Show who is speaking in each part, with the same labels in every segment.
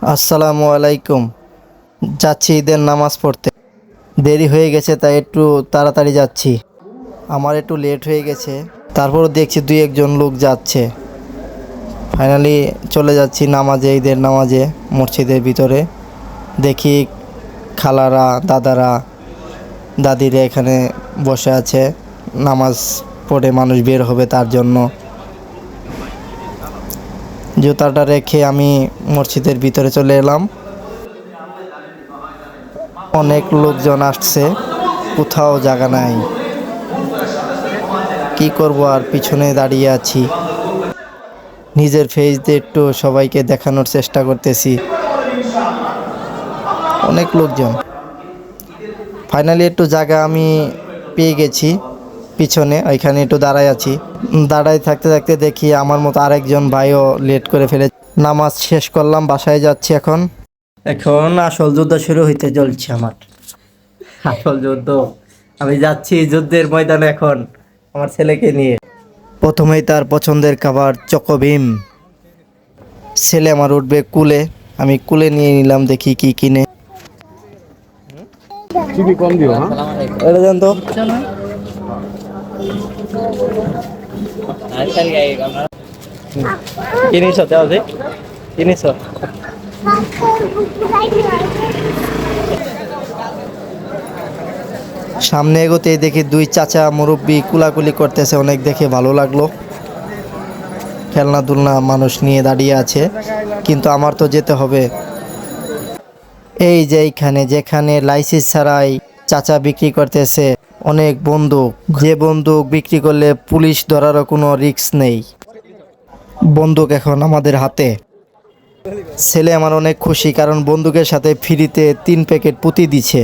Speaker 1: আসসালামু আলাইকুম। যাচ্ছি ঈদের নামাজ পড়তে। দেরি হয়ে গেছে তাই একটু তাড়াতাড়ি যাচ্ছি। আমার একটু লেট হয়ে গেছে, তারপরও দেখছি দুই একজন লোক যাচ্ছে। ফাইনালি চলে যাচ্ছি নামাজে, ঈদের নামাজে মসজিদের ভিতরে। দেখি খালারা, দাদারা, দাদিরা এখানে বসে আছে। নামাজ পড়ে মানুষ বের হবে তার জন্য। জুতাটা রেখে আমি মসজিদের ভিতরে চলে এলাম। অনেক লোকজন আসছে, কোথাও জায়গা নাই। কি করব, আর পিছনে দাঁড়িয়ে আছি। নিজের ফেস দিয়ে একটু সবাইকে দেখানোর চেষ্টা করতেছি। অনেক লোকজন। ফাইনালি একটু জায়গা আমি পেয়ে গেছি পিছনে, ওইখানে একটু দাঁড়ায় আছি। দাঁড়ায় থাকতে থাকতে দেখি আমার মতো আরেকজন ভাইও লেট করে ফেলে। নামাজ শেষ করলাম, বাসায় যাচ্ছি এখন। এখন আসল যুদ্ধ শুরু হইতে চলছে আমার। আসল যুদ্ধ। আমি যাচ্ছি যুদ্ধের ময়দানে এখন আমার ছেলেকে নিয়ে। প্রথমেই তার পছন্দের খাবার চকোবিম। ছেলে আমার উঠবে কুলে, আমি কুলে নিয়ে নিলাম, দেখি কি কিনে।
Speaker 2: চিনি কম দিও।
Speaker 1: এটা দেন তো। কিনিস আছে, কিনিস। সামনে এগোতেই দেখি দুই চাচা মুরব্বি কুলাকুলি করতেছে, অনেক দেখে ভালো লাগলো। খেলনা মানুষ নিয়ে দাঁড়িয়ে আছে, কিন্তু আমার তো যেতে হবে। এই যে এইখানে যেখানে লাইসেন্স ছাড়াই চাচা বিক্রি করতেছে অনেক বন্দুক, যে বন্দুক বিক্রি করলে পুলিশ ধরারও কোনো রিস্ক নেই। বন্দুক এখন আমাদের হাতে। ছেলে আমার অনেক খুশি, কারণ বন্দুকের সাথে ফ্রিতে 3 প্যাকেট পুঁতি দিচ্ছে।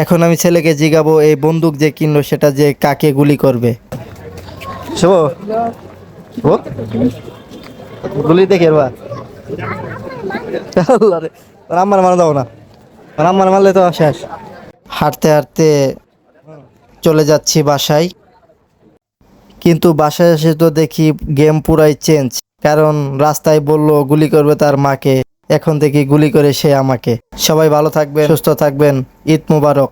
Speaker 1: এখন আমি ছেলেকে জিগাবো এই বন্দুক যে কিনলো সেটা যে কাকে গুলি করবে। শুভ, ও গুলি দেখে আমার মারা দাও না, আমার মারলে তো শেষ। হাঁটতে হাঁটতে চলে যাচ্ছি বাসায়, কিন্তু বাসায় এসে তো দেখি গেম পুরাই চেঞ্জ। কারণ রাস্তায় বলল গুলি করবে তার মাকে, এখন দেখি গুলি করে সে আমাকে। সবাই ভালো থাকবেন, সুস্থ থাকবেন। ঈদ মুবারক।